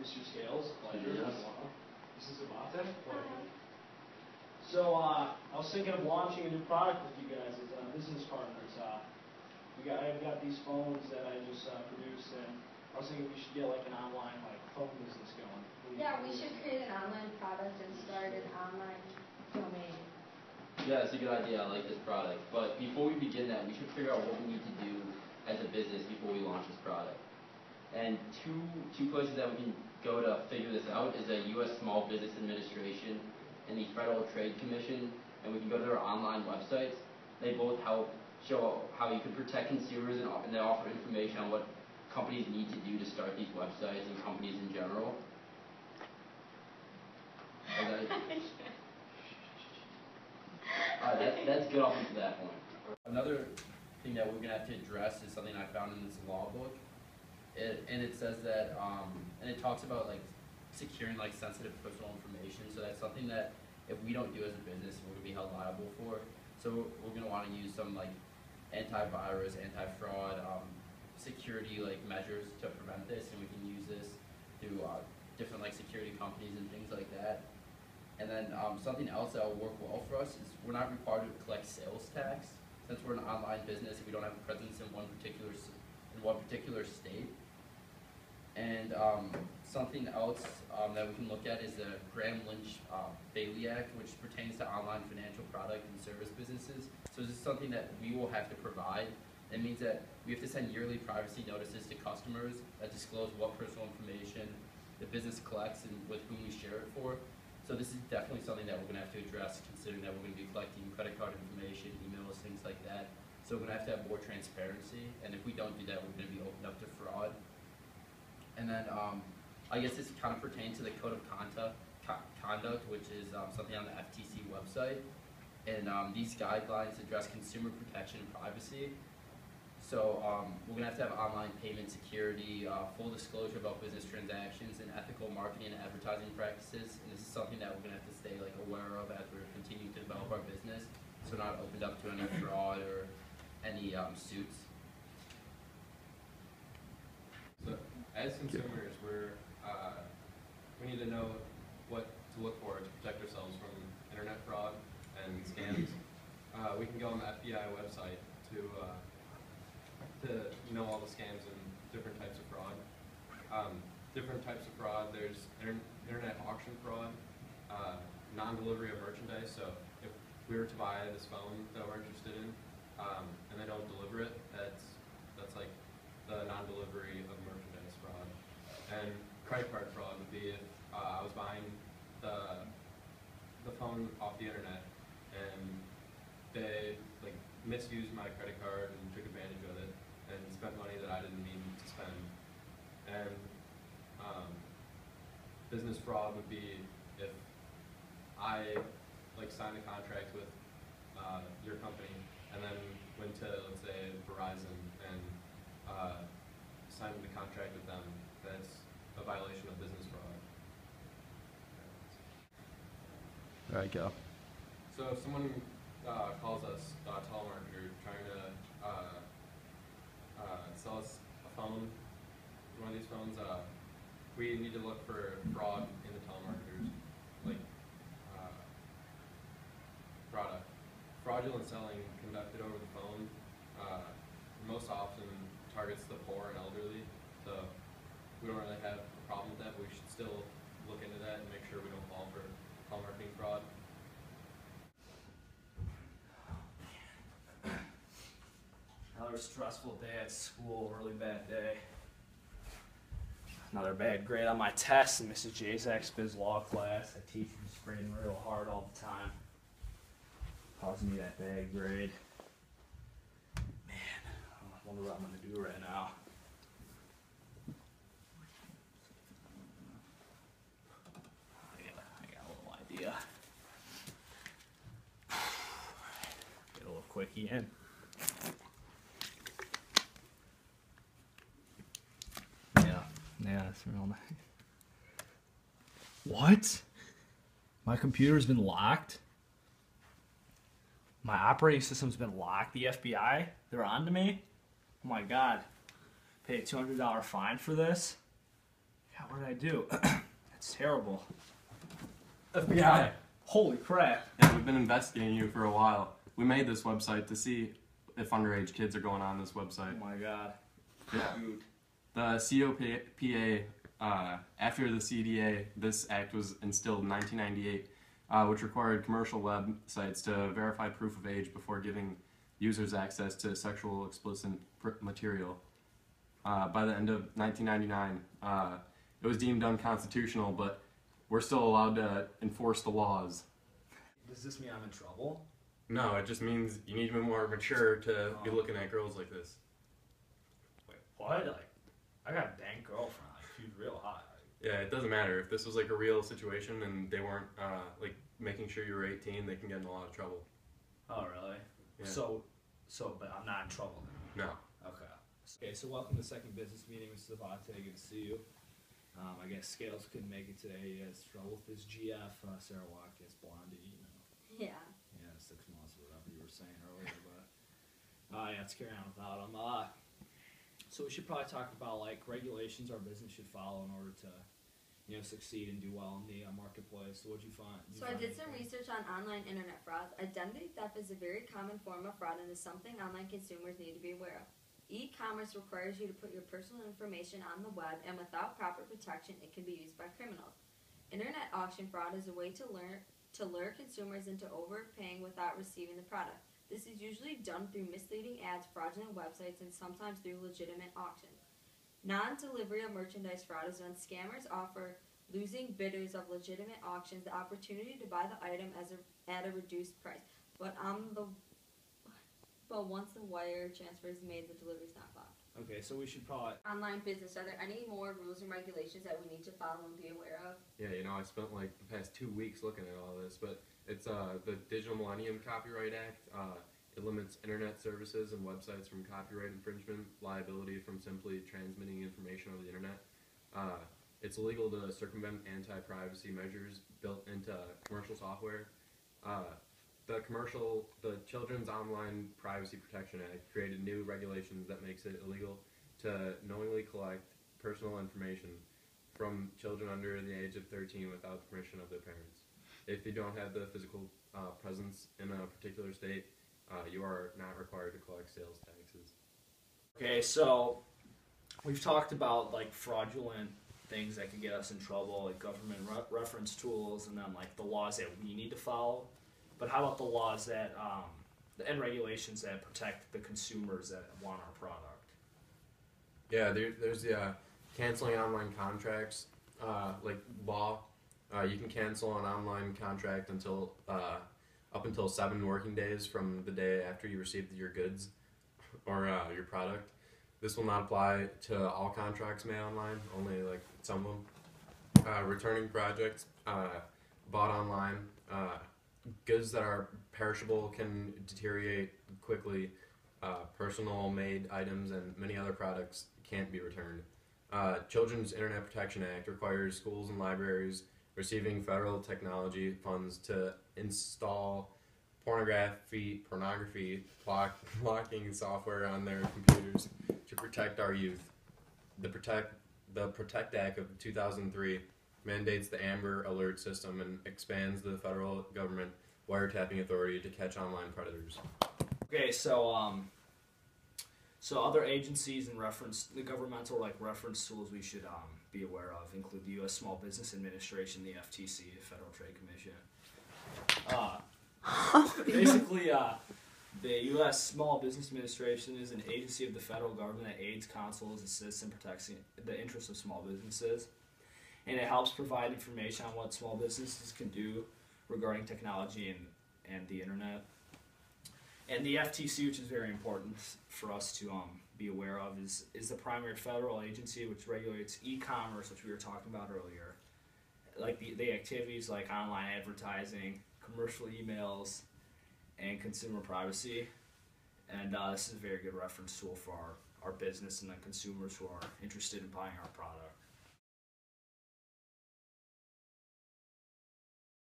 Mr. Scales, pleasure. Yes. Mrs. Abate, pleasure. So I was thinking of launching a new product with you guys as business partners. I've got these phones that I just produced, and I was thinking we should get like an online phone business going. Yeah, we should create an online product and start an online domain. Yeah, it's a good idea. I like this product. But before we begin that, we should figure out what we need to do as a business before we launch this product. And two places that we can go to figure this out is the U.S. Small Business Administration and the Federal Trade Commission, and we can go to their online websites. They both help show how you can protect consumers, and they offer information on what companies need to do to start these websites and companies in general. That's good up until that point. Another thing that we're going to have to address is something I found in this law book. And it says that, and it talks about securing sensitive personal information. So that's something that if we don't do as a business, we're going to be held liable for. So we're going to want to use some antivirus, anti-fraud, security measures to prevent this, and we can use this through different security companies and things like that. And then something else that will work well for us is we're not required to collect sales tax. Since we're an online business, we don't have a presence in one particular state. And something else that we can look at is the Gramm-Lynch-Bailey Act, which pertains to online financial product and service businesses. So this is something that we will have to provide. It means that we have to send yearly privacy notices to customers that disclose what personal information the business collects and with whom we share it for. So this is definitely something that we're going to have to address, considering that we're going to be collecting credit card information, emails, things like that. So we're going to have more transparency, and if we don't do that, we're going to be opened up to fraud. And then I guess this kind of pertains to the Code of Conduct, which is something on the FTC website. And these guidelines address consumer protection and privacy. So we're going to have online payment security, full disclosure about business transactions, and ethical marketing and advertising practices. And this is something that we're going to have to stay aware of as we're continuing to develop our business, so we're not opened up to any fraud or any suits. So as consumers, we need to know what to look for to protect ourselves from internet fraud and scams. We can go on the FBI website to know all the scams and different types of fraud. Different types of fraud, there's internet auction fraud, non-delivery of merchandise. So if we were to buy this phone that we're interested in, and they don't deliver it, that's the non-delivery of merchandise fraud. And credit card fraud would be if I was buying the phone off the internet and they misused my credit card and took advantage of it and spent money that I didn't mean to spend. And business fraud would be if I signed a contract with your company and then went to, let's say, Verizon and signed a contract with them. That's a violation of business fraud. All right, go. So if someone calls us a telemarketer trying to sell us a phone, one of these phones, we need to look for fraud in the telemarketers, product. Fraudulent selling conducted over the phone most often targets the poor and elderly, so we don't really have a problem with that, but we should still look into that and make sure we don't fall for telemarketing fraud. Another stressful day at school, really bad day. Another bad grade on my test in Mrs. Jacek's biz law class. I teach him spraying real hard all the time. Causing me that bad grade. Man, I wonder what I'm going to do right now. I got a little idea. Get a little quickie in. Yeah, that's real nice. What? My computer's been locked? My operating system's been locked? The FBI? They're on to me? Oh my god. Pay a $200 fine for this? God, what did I do? That's terrible. FBI. Holy crap. Yeah, we've been investigating you for a while. We made this website to see if underage kids are going on this Oh website. my god. Yeah. Dude. The COPPA, after the CDA, this act was instilled in 1998, which required commercial websites to verify proof of age before giving users access to sexual explicit material. By the end of 1999, it was deemed unconstitutional, but we're still allowed to enforce the laws. Does this mean I'm in trouble? No, it just means you need to be more mature to be looking at girls like this. Wait, what? Like, I got a dang girlfriend. Like, she's real hot. Yeah, it doesn't matter. If this was like a real situation and they weren't like making sure you were 18, they can get in a lot of trouble. Oh, really? Yeah. But I'm not in trouble then. No. Okay, so welcome to the second business meeting with Savate. Good to see you. I guess Scales couldn't make it today. He has trouble with his GF, Sarah Watkins, Blondie, Yeah. Yeah, 6 months or whatever you were saying earlier, but yeah, let's carry on without him. So we should probably talk about like regulations our business should follow in order to, succeed and do well in the marketplace. So what'd you find? So I did some research on online internet fraud. Identity theft is a very common form of fraud and is something online consumers need to be aware of. E-commerce requires you to put your personal information on the web, and without proper protection, it can be used by criminals. Internet auction fraud is a way to lure consumers into overpaying without receiving the product. This is usually done through misleading ads, fraudulent websites, and sometimes through legitimate auctions. Non-delivery of merchandise fraud is when scammers offer losing bidders of legitimate auctions the opportunity to buy the item at a reduced price. But once the wire transfer is made, the delivery is not blocked. Okay, so we should probably. Online business, are there any more rules and regulations that we need to follow and be aware of? Yeah, I spent like the past 2 weeks looking at all this, but it's the Digital Millennium Copyright Act. It limits internet services and websites from copyright infringement liability from simply transmitting information over the internet. It's illegal to circumvent anti-privacy measures built into commercial software. The Children's Online Privacy Protection Act created new regulations that makes it illegal to knowingly collect personal information from children under the age of 13 without the permission of their parents. If you don't have the physical presence in a particular state, you are not required to collect sales taxes. Okay, so we've talked about like fraudulent things that could get us in trouble, like government reference tools, and then like the laws that we need to follow. But how about the laws that and regulations that protect the consumers that want our product? Yeah, there's the canceling online contracts like law. You can cancel an online contract until up until 7 working days from the day after you received your goods or your product. This will not apply to all contracts made online, only like some of them. Returning projects bought online. Goods that are perishable can deteriorate quickly. Personal made items and many other products can't be returned. Children's Internet Protection Act requires schools and libraries receiving federal technology funds to install pornography blocking software on their computers to protect our youth. The Protect Act of 2003 mandates the Amber Alert system and expands the federal government wiretapping authority to catch online predators. Okay, so other agencies and the governmental reference tools we should be aware of include the U.S. Small Business Administration, the FTC, the Federal Trade Commission. Basically, the U.S. Small Business Administration is an agency of the federal government that aids, counsels, assists, and protects the interests of small businesses. And it helps provide information on what small businesses can do regarding technology and the internet. And the FTC, which is very important for us to be aware of, is the primary federal agency which regulates e-commerce, which we were talking about earlier. Like the activities like online advertising, commercial emails, and consumer privacy. And this is a very good reference tool for our business and the consumers who are interested in buying our product.